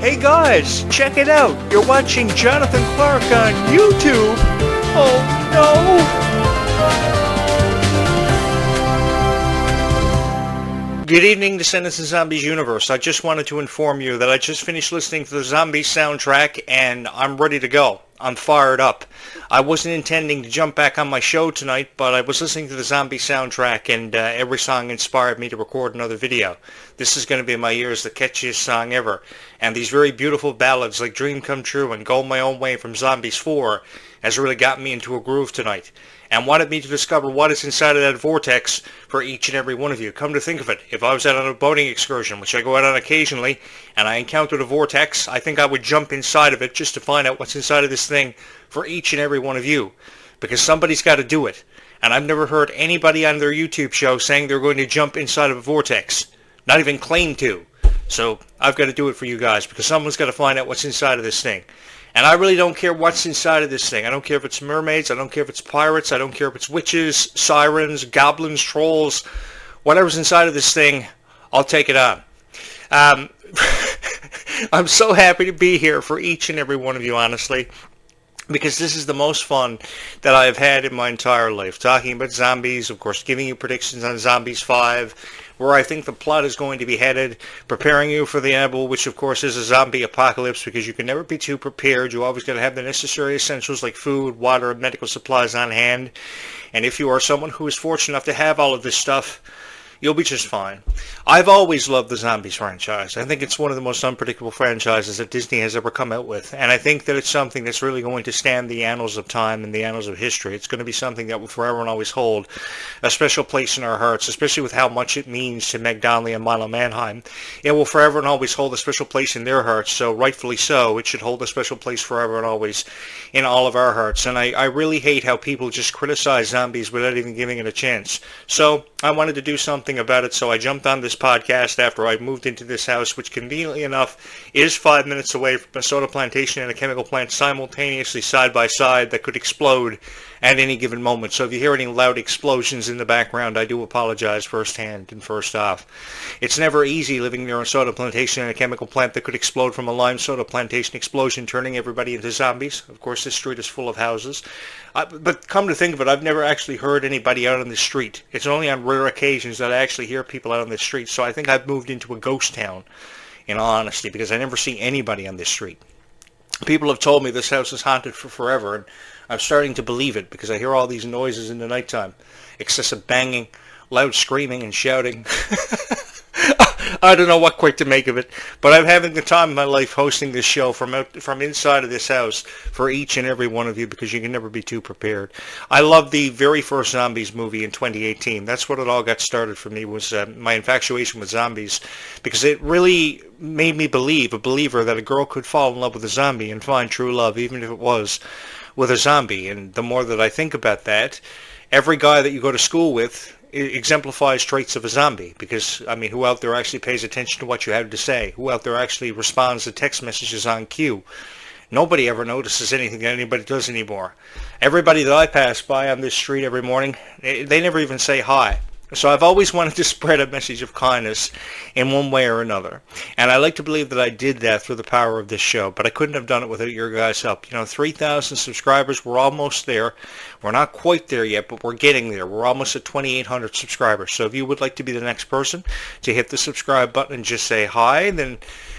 Hey guys, check it out. You're watching Jonathan Clarke on YouTube. Oh no. Good evening, Descendants and Zombies universe. I just wanted to inform you that I just finished listening to the Zombie soundtrack and I'm ready to go. I'm fired up. I wasn't intending to jump back on my show tonight, but I was listening to the Zombie soundtrack and every song inspired me to record another video. This is going to be my year's the catchiest song ever. And these very beautiful ballads like Dream Come True and Go My Own Way from Zombies 4 has really gotten me into a groove tonight and wanted me to discover what is inside of that vortex for each and every one of you. Come to think of it, if I was out on a boating excursion, which I go out on occasionally, and I encountered a vortex, I think I would jump inside of it just to find out what's inside of this thing for each and every one of you, because somebody's got to do it. And I've never heard anybody on their YouTube show saying they're going to jump inside of a vortex, not even claim to. So I've got to do it for you guys, because someone's got to find out what's inside of this thing. And I really don't care what's inside of this thing. I don't care if it's mermaids. I don't care if it's pirates. I don't care if it's witches, sirens, goblins, trolls. Whatever's inside of this thing, I'll take it on. I'm so happy to be here for each and every one of you, honestly, because this is the most fun that I have had in my entire life. Talking about zombies, of course, giving you predictions on Zombies 5, where I think the plot is going to be headed, preparing you for the inevitable, which of course is a zombie apocalypse, because you can never be too prepared. You always got to have the necessary essentials like food, water, and medical supplies on hand. And if you are someone who is fortunate enough to have all of this stuff, you'll be just fine. I've always loved the Zombies franchise. I think it's one of the most unpredictable franchises that Disney has ever come out with. And I think that it's something that's really going to stand the annals of time and the annals of history. It's going to be something that will forever and always hold a special place in our hearts, especially with how much it means to Meg Donnelly and Milo Manheim. It will forever and always hold a special place in their hearts, so rightfully so. It should hold a special place forever and always in all of our hearts. And I really hate how people just criticize zombies without even giving it a chance. So I wanted to do something about it, so I jumped on this podcast after I moved into this house, which conveniently enough is 5 minutes away from a soda plantation and a chemical plant simultaneously side by side that could explode at any given moment. So if you hear any loud explosions in the background, I do apologize firsthand and first off. It's never easy living near a soda plantation and a chemical plant that could explode from a lime soda plantation explosion, turning everybody into zombies. Of course, this street is full of houses. But come to think of it, I've never actually heard anybody out on the street. It's only on rare occasions that I actually hear people out on the street. So I think I've moved into a ghost town, in all honesty, because I never see anybody on this street. People have told me this house is haunted for forever, and I'm starting to believe it because I hear all these noises in the nighttime. Excessive banging, loud screaming and shouting. I don't know what quite to make of it, but I'm having the time of my life hosting this show from inside of this house for each and every one of you, because you can never be too prepared. I love the very first Zombies movie in 2018. That's what it all got started for me, was my infatuation with zombies, because it really made me a believer that a girl could fall in love with a zombie and find true love, even if it was with a zombie. And the more that I think about that, every guy that you go to school with exemplifies traits of a zombie, because, I mean, who out there actually pays attention to what you have to say? Who out there actually responds to text messages on cue? Nobody ever notices anything that anybody does anymore. Everybody that I pass by on this street every morning, they never even say hi. So I've always wanted to spread a message of kindness in one way or another. And I like to believe that I did that through the power of this show, but I couldn't have done it without your guys' help. 3,000 subscribers, we're almost there. We're not quite there yet, but we're getting there. We're almost at 2,800 subscribers. So if you would like to be the next person to hit the subscribe button and just say hi, then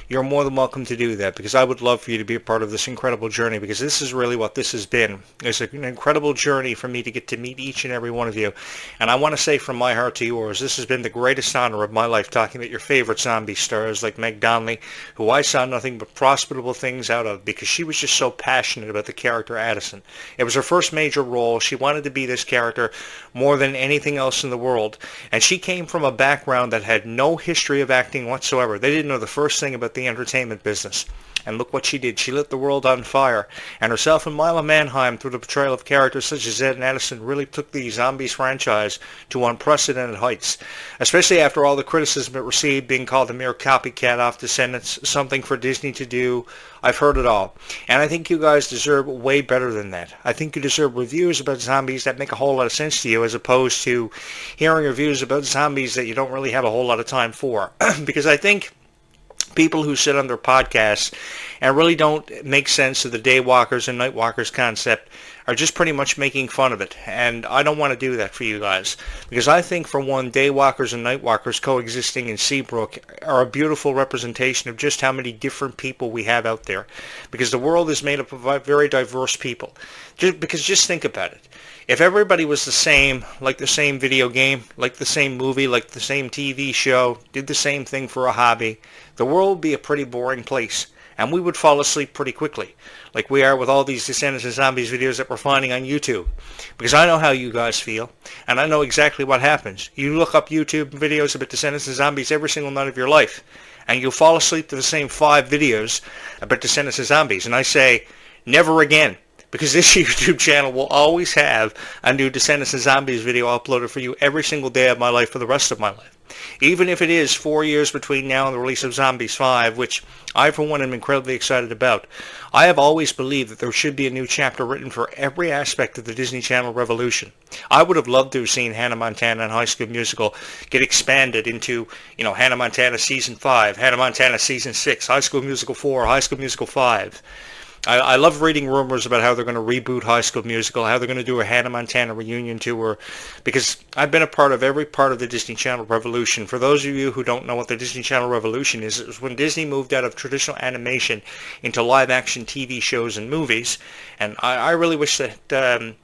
you're more than welcome to do that, because I would love for you to be a part of this incredible journey, because this is really what this has been. It's an incredible journey for me to get to meet each and every one of you. And I want to say from my heart to yours, this has been the greatest honor of my life, talking about your favorite zombie stars like Meg Donnelly, who I saw nothing but prosperable things out of, because she was just so passionate about the character Addison. It was her first major role. She wanted to be this character more than anything else in the world. And she came from a background that had no history of acting whatsoever. They didn't know the first thing about the entertainment business. And look what she did. She lit the world on fire. And herself and Milo Manheim, through the portrayal of characters such as Zed and Addison, really took the Zombies franchise to unprecedented heights, especially after all the criticism it received, being called a mere copycat off Descendants, something for Disney to do. I've heard it all. And I think you guys deserve way better than that. I think you deserve reviews about zombies that make a whole lot of sense to you, as opposed to hearing reviews about zombies that you don't really have a whole lot of time for. Because I think People who sit on their podcasts and really don't make sense of the daywalkers and nightwalkers concept are just pretty much making fun of it. And I don't want to do that for you guys. Because I think, for one, daywalkers and nightwalkers coexisting in Seabrook are a beautiful representation of just how many different people we have out there. Because the world is made up of very diverse people. Just think about it. If everybody was the same, like the same video game, like the same movie, like the same TV show, did the same thing for a hobby, the world would be a pretty boring place. And we would fall asleep pretty quickly, like we are with all these Descendants and Zombies videos that we're finding on YouTube. Because I know how you guys feel, and I know exactly what happens. You look up YouTube videos about Descendants and Zombies every single night of your life, and you'll fall asleep to the same 5 videos about Descendants and Zombies. And I say, never again. Because this YouTube channel will always have a new Descendants and Zombies video uploaded for you every single day of my life for the rest of my life. Even if it is 4 years between now and the release of Zombies 5, which I, for one, am incredibly excited about. I have always believed that there should be a new chapter written for every aspect of the Disney Channel revolution. I would have loved to have seen Hannah Montana and High School Musical get expanded into, Hannah Montana Season 5, Hannah Montana Season 6, High School Musical 4, High School Musical 5. I love reading rumors about how they're going to reboot High School Musical, how they're going to do a Hannah Montana reunion tour, because I've been a part of every part of the Disney Channel revolution. For those of you who don't know what the Disney Channel revolution is, it was when Disney moved out of traditional animation into live-action TV shows and movies, and I really wish that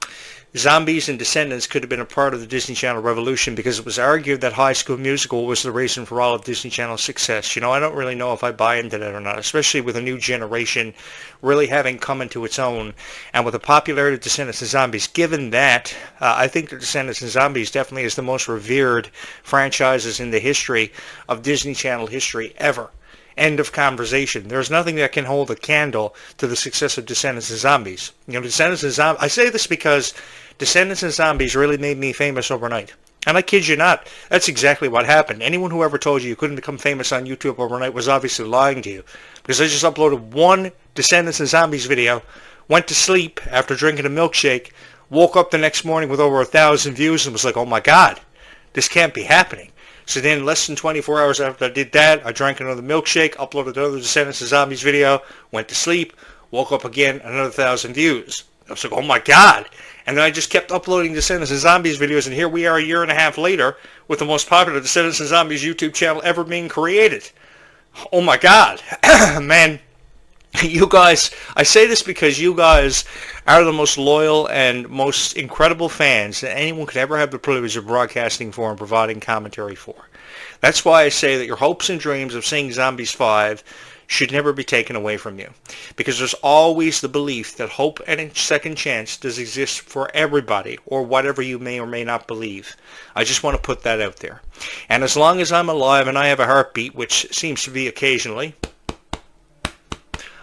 Zombies and Descendants could have been a part of the Disney Channel revolution, because it was argued that High School Musical was the reason for all of Disney Channel's success. I don't really know if I buy into that or not, especially with a new generation really having come into its own, and with the popularity of Descendants and Zombies. Given that, I think that Descendants and Zombies definitely is the most revered franchises in the history of Disney Channel history ever. End of conversation. There's nothing that can hold a candle to the success of Descendants and Zombies. Descendants and Zombies. I say this because Descendants and Zombies really made me famous overnight. And I kid you not, that's exactly what happened. Anyone who ever told you couldn't become famous on YouTube overnight was obviously lying to you. Because I just uploaded one Descendants and Zombies video, went to sleep after drinking a milkshake, woke up the next morning with over 1,000 views, and was like, oh my God, this can't be happening. So then, less than 24 hours after I did that, I drank another milkshake, uploaded another Descendants and Zombies video, went to sleep, woke up again, another 1,000 views. I was like, oh my God. And then I just kept uploading Descendants and Zombies videos, and here we are a year and a half later with the most popular Descendants and Zombies YouTube channel ever being created. Oh my God. Man, you guys, I say this because you guys are the most loyal and most incredible fans that anyone could ever have the privilege of broadcasting for and providing commentary for. That's why I say that your hopes and dreams of seeing Zombies 5 should never be taken away from you. Because there's always the belief that hope and a second chance does exist for everybody, or whatever you may or may not believe. I just want to put that out there. And as long as I'm alive and I have a heartbeat, which seems to be occasionally,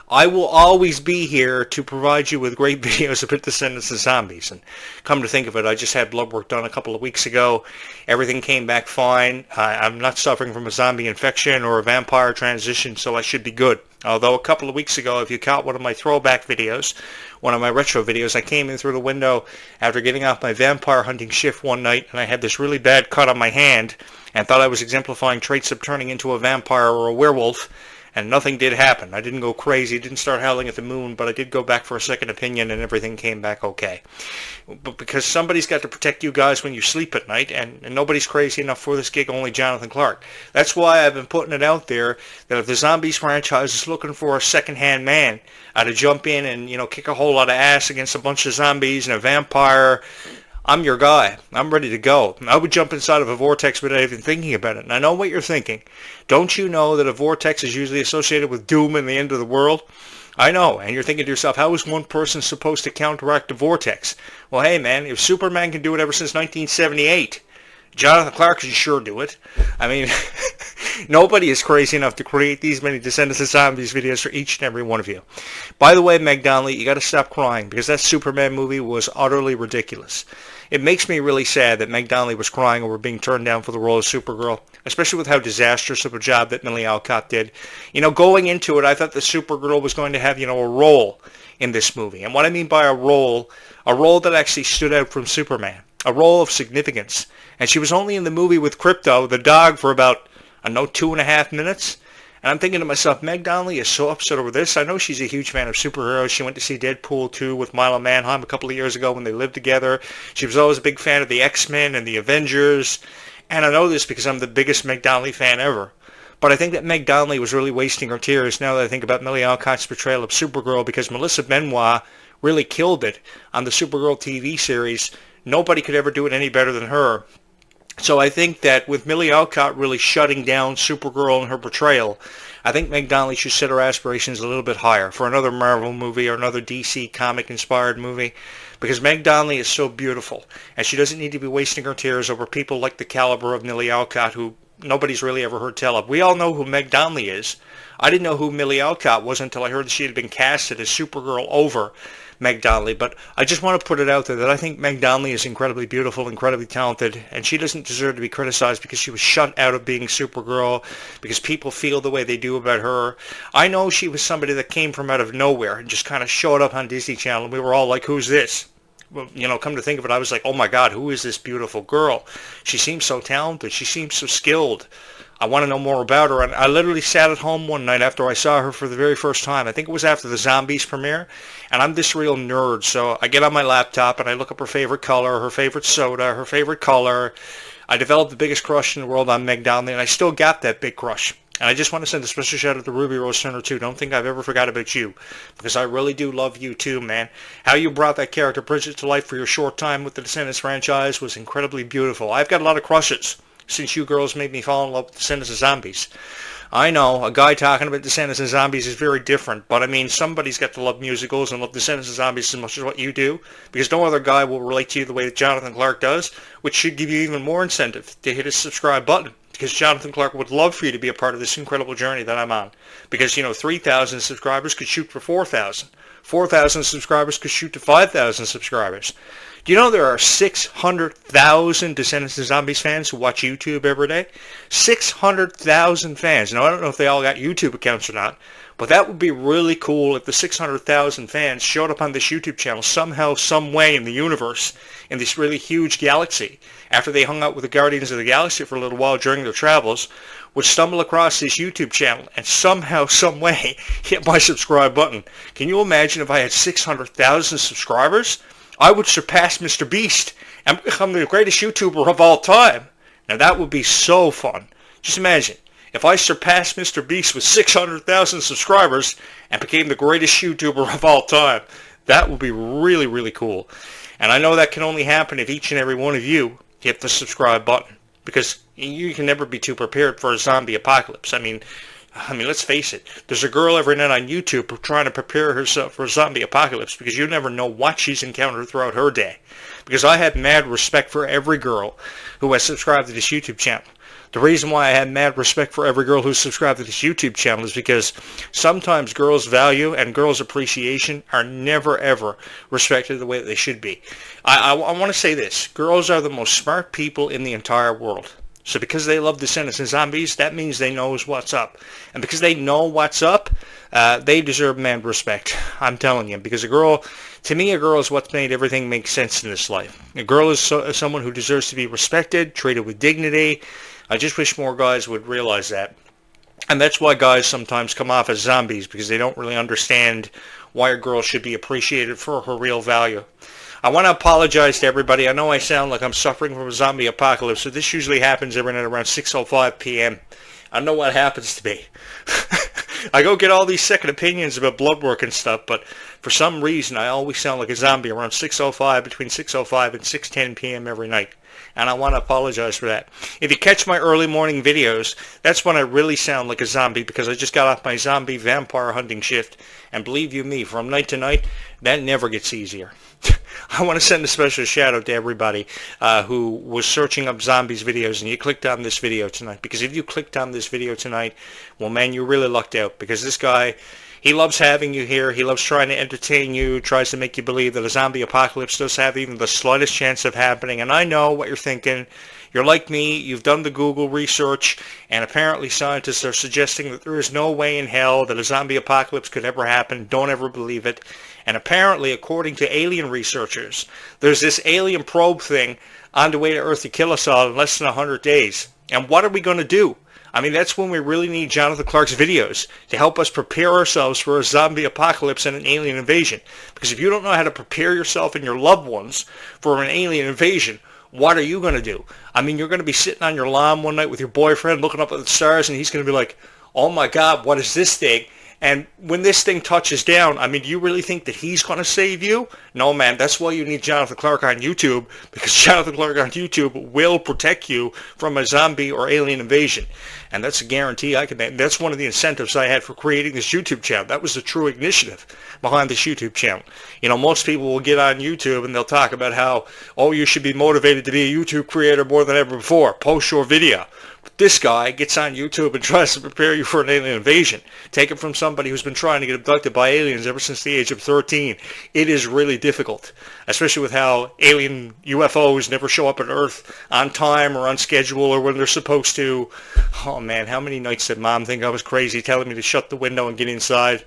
I will always be here to provide you with great videos about Descendants and Zombies. And come to think of it, I just had blood work done a couple of weeks ago. Everything came back fine. I'm not suffering from a zombie infection or a vampire transition, so I should be good. Although a couple of weeks ago, if you caught one of my throwback videos, one of my retro videos, I came in through the window after getting off my vampire hunting shift one night, and I had this really bad cut on my hand and thought I was exemplifying traits of turning into a vampire or a werewolf. And nothing did happen. I didn't go crazy, didn't start howling at the moon, but I did go back for a second opinion, and everything came back okay. But because somebody's got to protect you guys when you sleep at night, and nobody's crazy enough for this gig, only Jonathan Clarke. That's why I've been putting it out there that if the Zombies franchise is looking for a second-hand man to jump in and, kick a whole lot of ass against a bunch of zombies and a vampire, I'm your guy. I'm ready to go. I would jump inside of a vortex without even thinking about it. And I know what you're thinking. Don't you know that a vortex is usually associated with doom and the end of the world? I know. And you're thinking to yourself, how is one person supposed to counteract a vortex? Well, hey, man, if Superman can do it ever since 1978, Jonathan Clarke can sure do it. I mean, nobody is crazy enough to create these many Descendants of Zombies videos for each and every one of you. By the way, Meg Donnelly, you got to stop crying because that Superman movie was utterly ridiculous. It makes me really sad that Meg Donnelly was crying over being turned down for the role of Supergirl, especially with how disastrous of a job that Millie Alcott did. Going into it, I thought that Supergirl was going to have, a role in this movie. And what I mean by a role that actually stood out from Superman, a role of significance. And she was only in the movie with Crypto, the dog, for about, 2.5 minutes. And I'm thinking to myself, Meg Donnelly is so upset over this. I know she's a huge fan of superheroes. She went to see Deadpool 2 with Milo Manheim a couple of years ago when they lived together. She was always a big fan of the X-Men and the Avengers. And I know this because I'm the biggest Meg Donnelly fan ever. But I think that Meg Donnelly was really wasting her tears now that I think about Millie Alcott's portrayal of Supergirl, because Melissa Benoist really killed it on the Supergirl TV series. Nobody could ever do it any better than her. So I think that with Millie Alcott really shutting down Supergirl in her portrayal, I think Meg Donnelly should set her aspirations a little bit higher for another Marvel movie or another DC comic-inspired movie, because Meg Donnelly is so beautiful, and she doesn't need to be wasting her tears over people like the caliber of Millie Alcott, who nobody's really ever heard tell of. We all know who Meg Donnelly is. I didn't know who Millie Alcott was until I heard that she had been casted as Supergirl over Meg Donnelly. But I just want to put it out there that I think Meg Donnelly is incredibly beautiful, incredibly talented, and she doesn't deserve to be criticized because she was shut out of being Supergirl, because people feel the way they do about her. I know she was somebody that came from out of nowhere and just kind of showed up on Disney Channel, and we were all like, who's this? Well, come to think of it, I was like, oh my God, who is this beautiful girl? She seems so talented. She seems so skilled. I want to know more about her. And I literally sat at home one night after I saw her for the very first time. I think it was after the Zombies premiere. And I'm this real nerd, so I get on my laptop and I look up her favorite color, her favorite soda, her favorite color. I developed the biggest crush in the world on Meg Donnelly, and I still got that big crush. And I just want to send a special shout out to Ruby Rose Turner too. Don't think I've ever forgot about you, because I really do love you too, man. How you brought that character Bridget to life for your short time with the Descendants franchise was incredibly beautiful. I've got a lot of crushes since you girls made me fall in love with Descendants of Zombies. I know, a guy talking about Descendants of Zombies is very different, but I mean, somebody's got to love musicals and love Descendants of Zombies as much as what you do, because no other guy will relate to you the way that Jonathan Clarke does, which should give you even more incentive to hit his subscribe button, because Jonathan Clarke would love for you to be a part of this incredible journey that I'm on. Because, 3,000 subscribers could shoot for 4,000. 4,000 subscribers could shoot to 5,000 subscribers. Do you know there are 600,000 Descendants of Zombies fans who watch YouTube every day? 600,000 fans. Now, I don't know if they all got YouTube accounts or not, but that would be really cool if the 600,000 fans showed up on this YouTube channel somehow, some way in the universe, in this really huge galaxy, after they hung out with the Guardians of the Galaxy for a little while during their travels, would stumble across this YouTube channel and somehow, some way, hit my subscribe button. Can you imagine if I had 600,000 subscribers? I would surpass Mr. Beast and become the greatest YouTuber of all time. Now that would be so fun. Just imagine, if I surpassed Mr. Beast with 600,000 subscribers and became the greatest YouTuber of all time. That would be really, really cool. And I know that can only happen if each and every one of you hit the subscribe button, because you can never be too prepared for a zombie apocalypse. I mean, let's face it. There's a girl every night on YouTube trying to prepare herself for a zombie apocalypse, because you never know what she's encountered throughout her day. Because I have mad respect for every girl who has subscribed to this YouTube channel. The reason why I have mad respect for every girl who's subscribed to this YouTube channel is because sometimes girls' value and girls' appreciation are never, ever respected the way that they should be. I want to say this. Girls are the most smart people in the entire world. So because they love Descendants of Zombies, that means they knows what's up. And because they know what's up, they deserve mad respect. I'm telling you. Because to me, a girl is what's made everything make sense in this life. A girl is someone who deserves to be respected, treated with dignity. I just wish more guys would realize that. And that's why guys sometimes come off as zombies, because they don't really understand why a girl should be appreciated for her real value. I want to apologize to everybody. I know I sound like I'm suffering from a zombie apocalypse, so this usually happens every night around 6:05 p.m. I know what happens to me. I go get all these second opinions about blood work and stuff, but for some reason I always sound like a zombie around 6:05, between 6:05 and 6:10 p.m. every night. And I want to apologize for that. If you catch my early morning videos, that's when I really sound like a zombie, because I just got off my zombie vampire hunting shift. And believe you me, from night to night, that never gets easier. I want to send a special shout out to everybody who was searching up zombies videos and you clicked on this video tonight. Because if you clicked on this video tonight, well, man, you really lucked out. Because this guy, he loves having you here. He loves trying to entertain you, tries to make you believe that a zombie apocalypse does have even the slightest chance of happening. And I know what you're thinking. You're like me. You've done the Google research, and apparently scientists are suggesting that there is no way in hell that a zombie apocalypse could ever happen. Don't ever believe it. And apparently, according to alien researchers, there's this alien probe thing on the way to Earth to kill us all in less than 100 days. And what are we going to do? I mean, that's when we really need Jonathan Clarke's videos to help us prepare ourselves for a zombie apocalypse and an alien invasion. Because if you don't know how to prepare yourself and your loved ones for an alien invasion, what are you going to do? I mean, you're going to be sitting on your lawn one night with your boyfriend looking up at the stars, and he's going to be like, oh my God, what is this thing? And when this thing touches down, I mean, do you really think that he's going to save you? No, man. That's why you need Jonathan Clarke on YouTube, because Jonathan Clarke on YouTube will protect you from a zombie or alien invasion. And that's a guarantee I can make. That's one of the incentives I had for creating this YouTube channel. That was the true initiative behind this YouTube channel. You know, most people will get on YouTube and they'll talk about how, oh, you should be motivated to be a YouTube creator more than ever before. Post your video. This guy gets on YouTube and tries to prepare you for an alien invasion. Take it from somebody who's been trying to get abducted by aliens ever since the age of 13. It is really difficult, especially with how alien UFOs never show up on Earth on time or on schedule or when they're supposed to. Oh man, how many nights did Mom think I was crazy telling me to shut the window and get inside?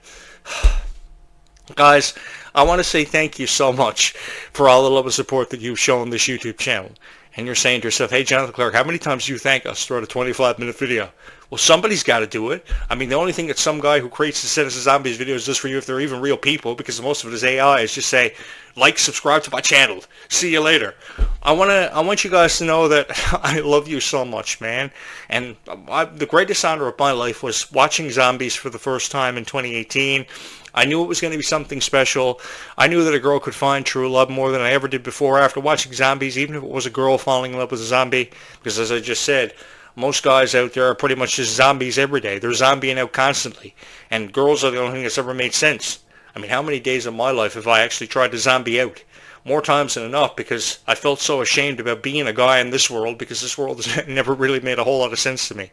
Guys, I want to say thank you so much for all the love and support that you've shown this YouTube channel. And you're saying to yourself, hey, Jonathan Clarke, how many times do you thank us throughout a 25-minute video? Well, somebody's got to do it. I mean, the only thing that some guy who creates Descendants of Zombies videos does for you, if they're even real people, because most of it is AI, is just say, like, subscribe to my channel. See you later. I want you guys to know that I love you so much, man. And the greatest honor of my life was watching Zombies for the first time in 2018. I knew it was going to be something special. I knew that a girl could find true love more than I ever did before after watching Zombies, even if it was a girl falling in love with a zombie. Because as I just said, most guys out there are pretty much just zombies every day. They're zombieing out constantly. And girls are the only thing that's ever made sense. I mean, how many days of my life have I actually tried to zombie out? More times than enough, because I felt so ashamed about being a guy in this world, because this world has never really made a whole lot of sense to me.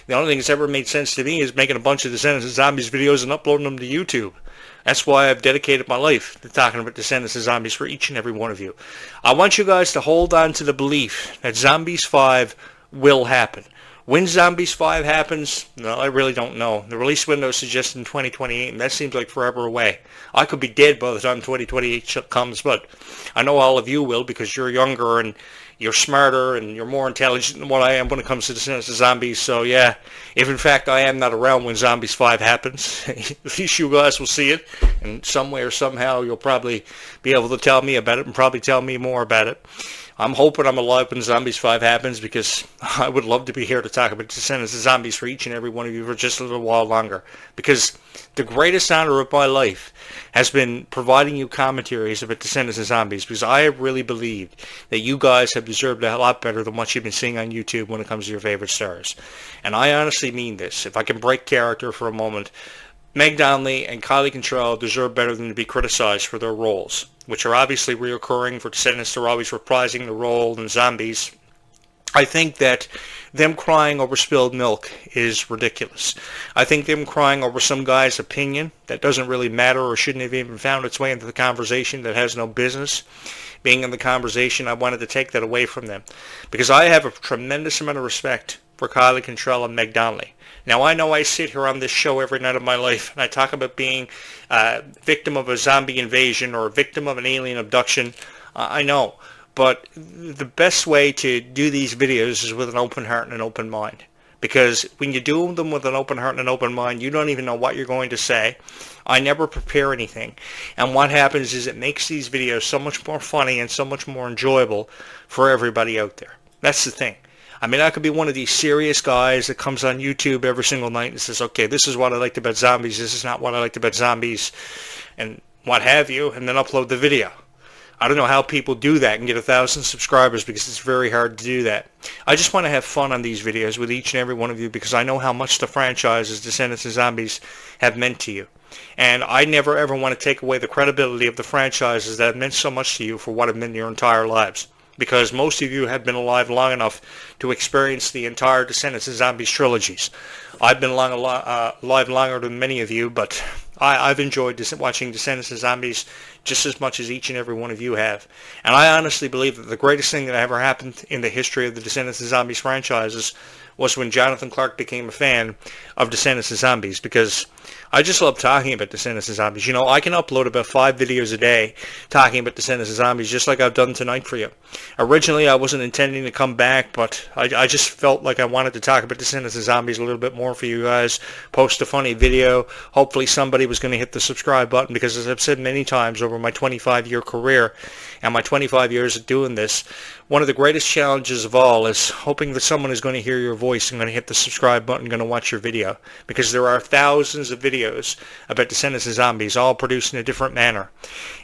The only thing that's ever made sense to me is making a bunch of Descendants of Zombies videos and uploading them to YouTube. That's why I've dedicated my life to talking about Descendants of Zombies for each and every one of you. I want you guys to hold on to the belief that Zombies 5 will happen. When Zombies 5 happens, no, I really don't know. The release window is suggested in 2028, and that seems like forever away. I could be dead by the time 2028 comes, but I know all of you will, because you're younger and you're smarter and you're more intelligent than what I am when it comes to Descendants of Zombies. So yeah, if in fact I am not around when Zombies 5 happens, at least you guys will see it, and some way or somehow you'll probably be able to tell me about it and probably tell me more about it. I'm hoping I'm alive when Zombies 5 happens, because I would love to be here to talk about Descendants of Zombies for each and every one of you for just a little while longer. Because the greatest honor of my life has been providing you commentaries about Descendants of Zombies, because I have really believed that you guys have deserved a lot better than what you've been seeing on YouTube when it comes to your favorite stars. And I honestly mean this. If I can break character for a moment, Meg Donnelly and Kylie Cantrell deserve better than to be criticized for their roles, which are obviously reoccurring. For Descendants, they're always reprising the role in Zombies. I think that them crying over spilled milk is ridiculous. I think them crying over some guy's opinion that doesn't really matter or shouldn't have even found its way into the conversation, that has no business being in the conversation, I wanted to take that away from them. Because I have a tremendous amount of respect for Kylie Cantrell and Meg Donnelly. Now, I know I sit here on this show every night of my life and I talk about being a victim of a zombie invasion or a victim of an alien abduction. I know. But the best way to do these videos is with an open heart and an open mind. Because when you do them with an open heart and an open mind, you don't even know what you're going to say. I never prepare anything. And what happens is it makes these videos so much more funny and so much more enjoyable for everybody out there. That's the thing. I mean, I could be one of these serious guys that comes on YouTube every single night and says, okay, this is what I liked about zombies, this is not what I liked about zombies, and what have you, and then upload the video. I don't know how people do that and get 1,000 subscribers, because it's very hard to do that. I just want to have fun on these videos with each and every one of you, because I know how much the franchises Descendants of Zombies have meant to you. And I never ever want to take away the credibility of the franchises that have meant so much to you for what have meant your entire lives. Because most of you have been alive long enough to experience the entire Descendants of Zombies trilogies. I've been alive longer than many of you, but I've enjoyed watching Descendants of Zombies just as much as each and every one of you have. And I honestly believe that the greatest thing that ever happened in the history of the Descendants of Zombies franchises was when Jonathan Clarke became a fan of Descendants of Zombies, because I just love talking about Descendants of Zombies. You know, I can upload about 5 videos a day talking about Descendants of Zombies, just like I've done tonight for you. Originally, I wasn't intending to come back, but I just felt like I wanted to talk about Descendants of Zombies a little bit more for you guys, post a funny video. Hopefully somebody was going to hit the subscribe button, because as I've said many times over my 25-year career and my 25 years of doing this, one of the greatest challenges of all is hoping that someone is going to hear your voice and going to hit the subscribe button, going to watch your video, because there are thousands of videos about Descendants of Zombies, all produced in a different manner.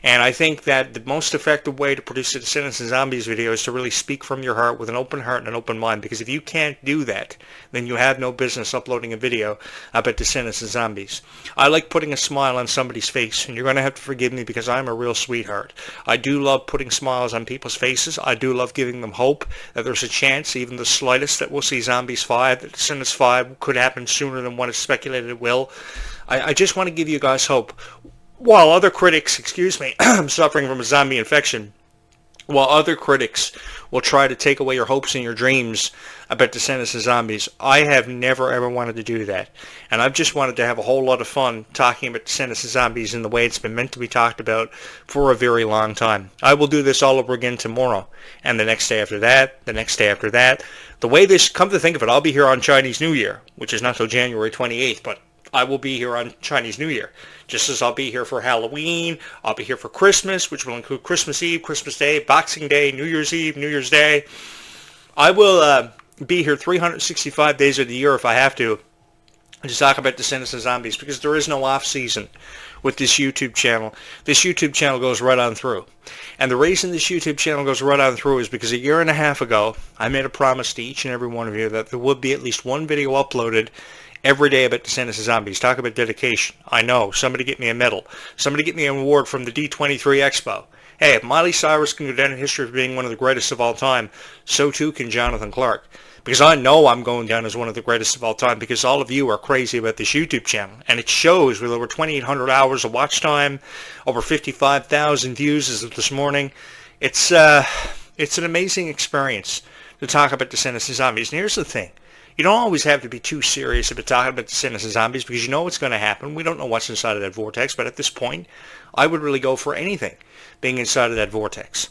And I think that the most effective way to produce a Descendants of Zombies video is to really speak from your heart with an open heart and an open mind, because if you can't do that, then you have no business uploading a video about Descendants of Zombies. I like putting a smile on somebody's face, and you're going to have to forgive me because I'm a real sweetheart. I do love putting smiles on people's faces. I do love giving them hope that there's a chance, even the slightest, that we'll see Zombies 5, that Descendants 5 could happen sooner than what is speculated it will. I just want to give you guys hope. While other critics, suffering from a zombie infection, while other critics will try to take away your hopes and your dreams about Descendants of Zombies, I have never ever wanted to do that. And I've just wanted to have a whole lot of fun talking about Descendants of Zombies in the way it's been meant to be talked about for a very long time. I will do this all over again tomorrow, and the next day after that, the next day after that. The way this, come to think of it, I'll be here on Chinese New Year, which is not till January 28th, but I will be here on Chinese New Year. Just as I'll be here for Halloween, I'll be here for Christmas, which will include Christmas Eve, Christmas Day, Boxing Day, New Year's Eve, New Year's Day. I will be here 365 days of the year if I have to talk about Descendants of Zombies, because there is no off season with this YouTube channel. This YouTube channel goes right on through. And the reason this YouTube channel goes right on through is because a year and a half ago, I made a promise to each and every one of you that there would be at least one video uploaded every day about Descendants of Zombies. Talk about dedication. I know. Somebody get me a medal. Somebody get me an award from the D23 Expo. Hey, if Miley Cyrus can go down in history as being one of the greatest of all time, so too can Jonathan Clarke. Because I know I'm going down as one of the greatest of all time, because all of you are crazy about this YouTube channel. And it shows with over 2,800 hours of watch time, over 55,000 views as of this morning. It's an amazing experience to talk about Descendants of Zombies. And here's the thing. You don't always have to be too serious about talking about Descendants of Zombies, because you know what's going to happen. We don't know what's inside of that vortex, but at this point, I would really go for anything being inside of that vortex.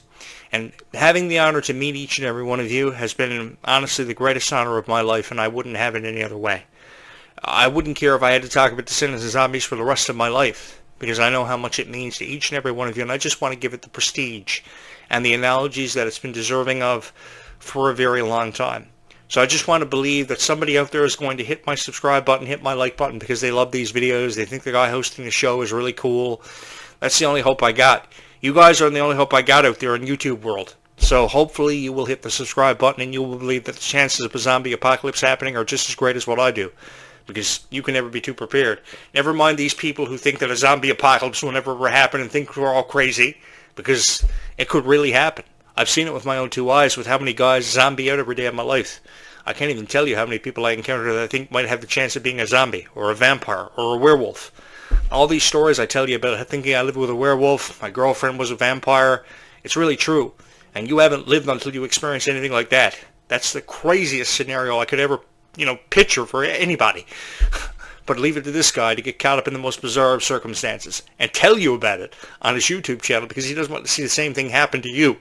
And having the honor to meet each and every one of you has been honestly the greatest honor of my life, and I wouldn't have it any other way. I wouldn't care if I had to talk about Descendants of Zombies for the rest of my life, because I know how much it means to each and every one of you, and I just want to give it the prestige and the analogies that it's been deserving of for a very long time. So I just want to believe that somebody out there is going to hit my subscribe button, hit my like button, because they love these videos. They think the guy hosting the show is really cool. That's the only hope I got. You guys are the only hope I got out there in YouTube world. So hopefully you will hit the subscribe button, and you will believe that the chances of a zombie apocalypse happening are just as great as what I do, because you can never be too prepared. Never mind these people who think that a zombie apocalypse will never ever happen and think we're all crazy, because it could really happen. I've seen it with my own 2 eyes with how many guys zombie out every day of my life. I can't even tell you how many people I encounter that I think might have the chance of being a zombie or a vampire or a werewolf. All these stories I tell you about thinking I lived with a werewolf, my girlfriend was a vampire, it's really true. And you haven't lived until you experience anything like that. That's the craziest scenario I could ever, picture for anybody. But leave it to this guy to get caught up in the most bizarre of circumstances and tell you about it on his YouTube channel, because he doesn't want to see the same thing happen to you.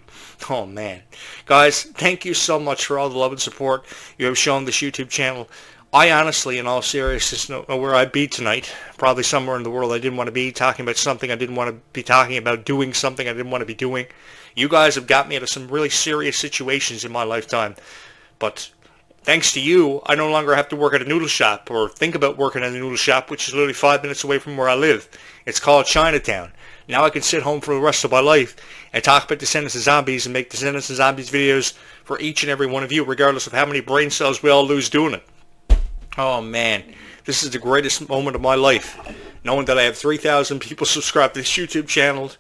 Oh, man. Guys, thank you so much for all the love and support you have shown this YouTube channel. I honestly, in all seriousness, don't know where I'd be tonight. Probably somewhere in the world I didn't want to be, talking about something I didn't want to be talking about, doing something I didn't want to be doing. You guys have got me out of some really serious situations in my lifetime. But thanks to you, I no longer have to work at a noodle shop or think about working at a noodle shop, which is literally 5 minutes away from where I live. It's called Chinatown. Now I can sit home for the rest of my life and talk about Descendants of Zombies and make Descendants of Zombies videos for each and every one of you, regardless of how many brain cells we all lose doing it. Oh, man. This is the greatest moment of my life. knowing that I have 3,000 people subscribed to this YouTube channel.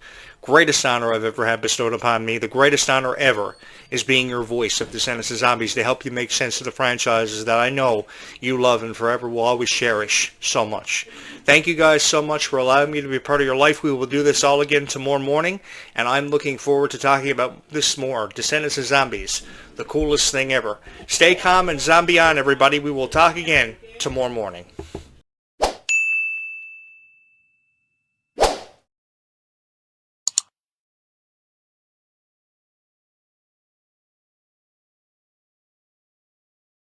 Greatest honor I've ever had bestowed upon me. The greatest honor ever is being your voice of Descendants of Zombies to help you make sense of the franchises that I know you love and forever will always cherish so much. Thank you guys so much for allowing me to be a part of your life. We will do this all again tomorrow morning, and I'm looking forward to talking about this more. Descendants of Zombies, the coolest thing ever. Stay calm and zombie on, everybody. We will talk again tomorrow morning.